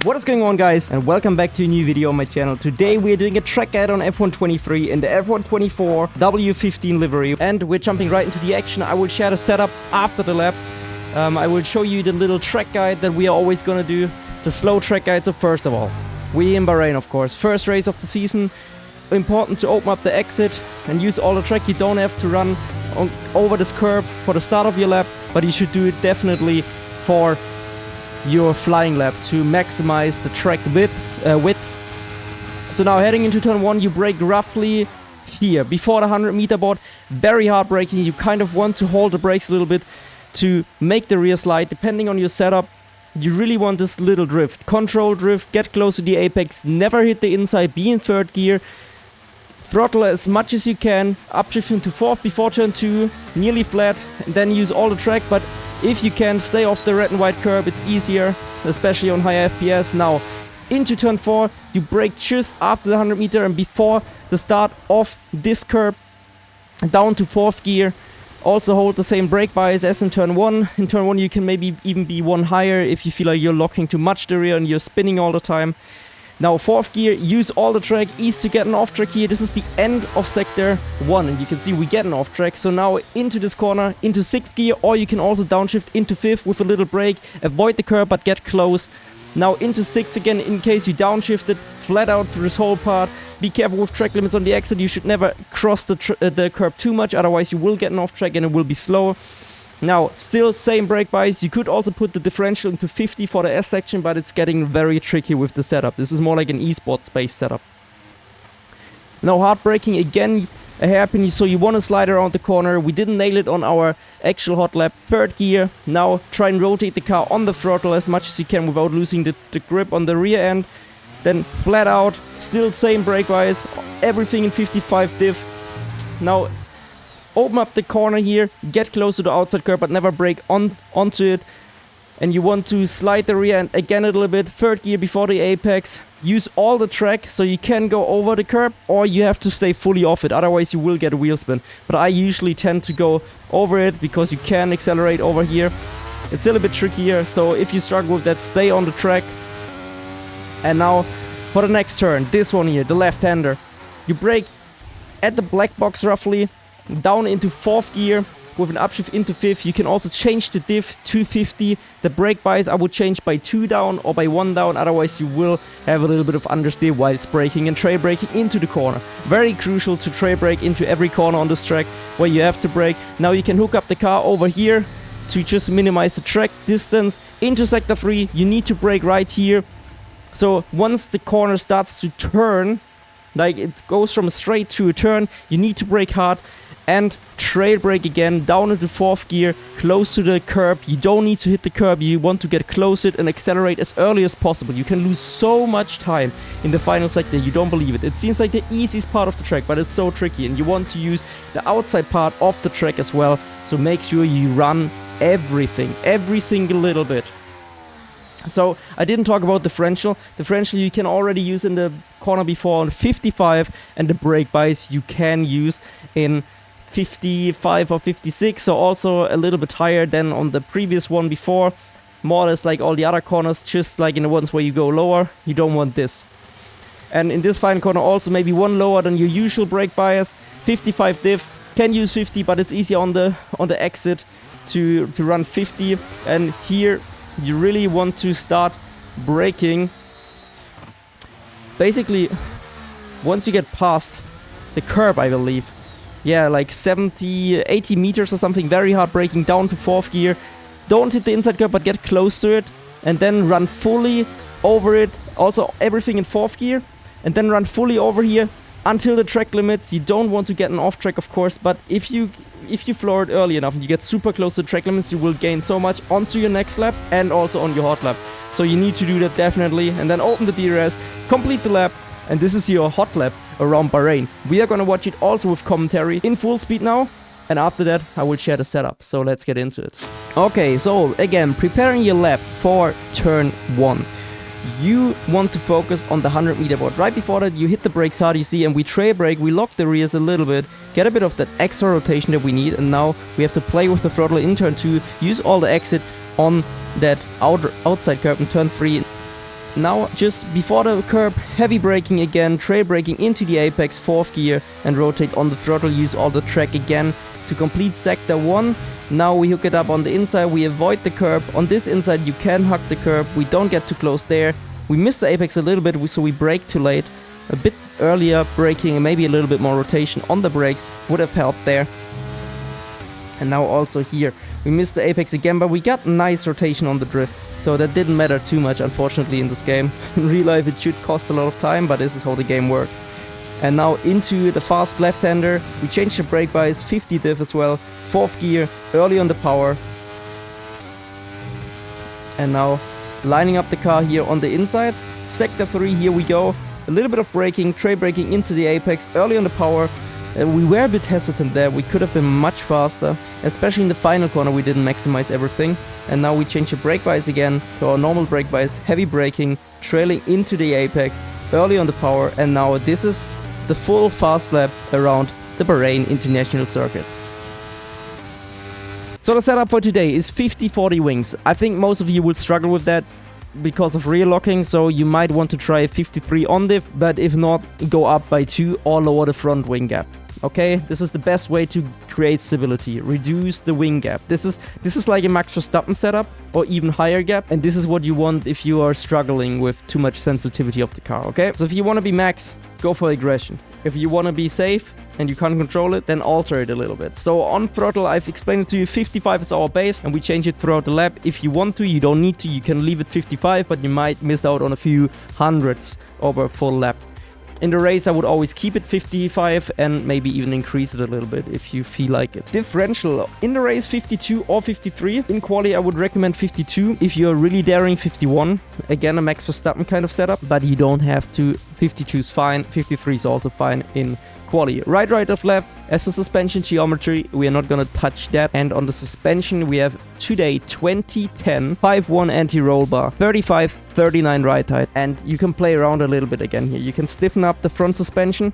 What is going on, guys, and welcome back to a new video on my channel. Today we are doing a track guide on F1 23 in the F1 24 W15 livery, and we're jumping right into the action. I will share the setup after the lap. I will show you the little track guide that we are always gonna do, the slow track guide. So first of all, we're in Bahrain, of course, first race of the season. Important to open up the exit and use all the track. You don't have to run over this curb for the start of your lap, but you should do it definitely for your flying lap to maximize the track width. So now heading into turn 1, you brake roughly here before the 100-meter board. Very hard braking. You kind of want to hold the brakes a little bit to make the rear slide. Depending on your setup, you really want this little drift, control drift, get close to the apex, never hit the inside, be in third gear, throttle as much as you can, upshift into fourth before turn 2, nearly flat, and then use all the track. But if you can, stay off the red and white curb, it's easier, especially on high FPS. Now, into turn 4, you brake just after the 100 meter and before the start of this curb, down to fourth gear. Also hold the same brake bias as in turn 1. In turn 1 you can maybe even be one higher if you feel like you're locking too much the rear and you're spinning all the time. Now fourth gear, use all the track, ease to get an off track here. This is the end of sector 1 and you can see we get an off track. So now into this corner, into 6th gear, or you can also downshift into 5th with a little brake. Avoid the curb but get close. Now into 6th again in case you downshifted, flat out through this whole part. Be careful with track limits on the exit. You should never cross the curb too much, otherwise you will get an off track and it will be slow. Now, still same brake bias. You could also put the differential into 50 for the S section, but it's getting very tricky with the setup. This is more like an esports based setup. Now, hard braking again, a hairpin, so you want to slide around the corner. We didn't nail it on our actual hot lap. Third gear, now try and rotate the car on the throttle as much as you can without losing the grip on the rear end. Then flat out, still same brake bias, everything in 55 diff. Now, open up the corner here, get close to the outside curb but never brake onto it. And you want to slide the rear end again a little bit, third gear before the apex. Use all the track so you can go over the curb, or you have to stay fully off it, otherwise you will get a wheel spin. But I usually tend to go over it because you can accelerate over here. It's still a bit trickier, so if you struggle with that, stay on the track. And now for the next turn, this one here, the left-hander. You brake at the black box roughly, down into 4th gear with an upshift into 5th. You can also change the diff to 50. The brake bias I would change by 2 down or by 1 down, otherwise you will have a little bit of understeer whilst braking and trail braking into the corner. Very crucial to trail brake into every corner on this track where you have to brake. Now you can hook up the car over here to just minimize the track distance. Into sector 3, you need to brake right here. So once the corner starts to turn, like it goes from a straight to a turn, you need to brake hard and trail brake again down into 4th gear, close to the curb. You don't need to hit the curb, you want to get close to it and accelerate as early as possible. You can lose so much time in the final sector, you don't believe it. It seems like the easiest part of the track, but it's so tricky, and you want to use the outside part of the track as well. So make sure you run everything, every single little bit. So I didn't talk about differential. Differential you can already use in the corner before on 55, and the brake bias you can use in 55 or 56, so also a little bit higher than on the previous one before. More or less like all the other corners, just like in the ones where you go lower, you don't want this. And in this final corner also maybe one lower than your usual brake bias. 55 diff, can use 50, but it's easier on the exit to run 50. And here you really want to start braking. Basically, once you get past the curb, I believe, yeah, like 70, 80 meters or something, very hard braking down to 4th gear. Don't hit the inside curb, but get close to it, and then run fully over it. Also, everything in 4th gear, and then run fully over here until the track limits. You don't want to get an off track, of course, but if you floor it early enough and you get super close to the track limits, you will gain so much onto your next lap and also on your hot lap. So you need to do that definitely, and then open the DRS, complete the lap, and this is your hot lap around Bahrain. We are gonna watch it also with commentary in full speed now, and after that I will share the setup. So let's get into it. Okay, so again, preparing your lap for turn 1. You want to focus on the 100-meter board. Right before that, you hit the brakes hard, you see, and we trail brake, we lock the rears a little bit, get a bit of that extra rotation that we need, and now we have to play with the throttle in turn 2, use all the exit on that outside curb in turn 3. Now, just before the curb, heavy braking again, trail braking into the apex, 4th gear, and rotate on the throttle, use all the track again to complete sector 1. Now we hook it up on the inside, we avoid the curb. On this inside you can hug the curb, we don't get too close there. We missed the apex a little bit, so we brake too late. A bit earlier braking and maybe a little bit more rotation on the brakes would have helped there. And now also here, we missed the apex again, but we got nice rotation on the drift. So that didn't matter too much, unfortunately, in this game. In real life it should cost a lot of time, but this is how the game works. And now into the fast left-hander, we changed the brake bias, 50 diff as well, 4th gear, early on the power. And now lining up the car here on the inside, sector 3, here we go. A little bit of braking, trail braking into the apex, early on the power. We were a bit hesitant there, we could have been much faster, especially in the final corner we didn't maximize everything. And now we change the brake bias again to our normal brake bias, heavy braking, trailing into the apex, early on the power, and now this is the full fast lap around the Bahrain International Circuit. So the setup for today is 50-40 wings. I think most of you will struggle with that because of rear locking, so you might want to try 53 on diff, but if not, go up by 2 or lower the front wing gap. Okay, this is the best way to create stability. Reduce the wing gap. This is like a Max Verstappen setup or even higher gap, and this is what you want if you are struggling with too much sensitivity of the car. Okay, so if you want to be max, go for aggression. If you want to be safe and you can't control it, then alter it a little bit. So on throttle, I've explained it to you, 55 is our base, and we change it throughout the lap. If you want to, you don't need to, you can leave it 55, but you might miss out on a few hundredths over a full lap. In the race, I would always keep it 55 and maybe even increase it a little bit if you feel like it. Differential, in the race 52 or 53. In quali, I would recommend 52 if you're really daring 51. Again, a Max Verstappen kind of setup, but you don't have to. 52 is fine, 53 is also fine in quali. Right, left, as a suspension geometry, we are not gonna touch that. And on the suspension, we have today 2010 5-1 anti-roll bar, 35-39 right height. And you can play around a little bit again here. You can stiffen up the front suspension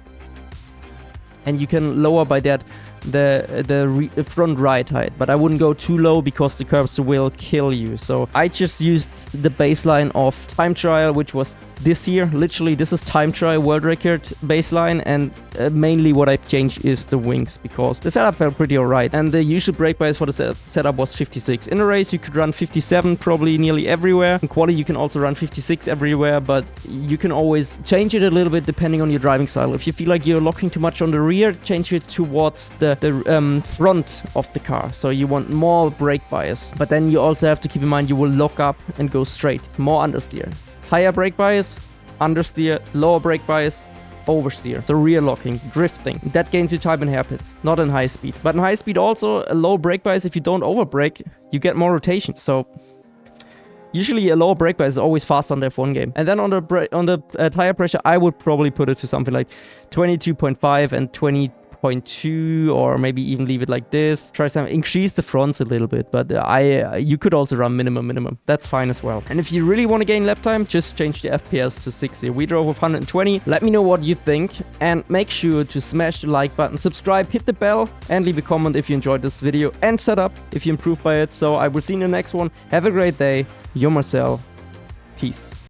and you can lower by that the front right height, but I wouldn't go too low because the curbs will kill you. So I just used the baseline of time trial, which was this year. Literally, this is time trial world record baseline, and mainly what I've changed is the wings because the setup felt pretty alright, and the usual brake bias for the setup was 56. In a race you could run 57 probably nearly everywhere. In quali you can also run 56 everywhere, but you can always change it a little bit depending on your driving style. If you feel like you're locking too much on the rear, change it towards the front of the car, so you want more brake bias. But then you also have to keep in mind you will lock up and go straight, more understeer. Higher brake bias, understeer, lower brake bias, oversteer. So rear locking, drifting. That gains you time in hairpits, not in high speed. But in high speed also, a low brake bias, if you don't overbrake, you get more rotation. So usually a lower brake bias is always fast on the F1 game. And then on the tire pressure, I would probably put it to something like 22.5 and 20.2, or maybe even leave it like this. Try to increase the fronts a little bit, but you could also run minimum. That's fine as well. And if you really want to gain lap time, just change the FPS to 60. We drove with 120. Let me know what you think, and make sure to smash the like button, subscribe, hit the bell, and leave a comment if you enjoyed this video, and setup if you improved by it. So I will see you in the next one. Have a great day. You're Marcel. Peace.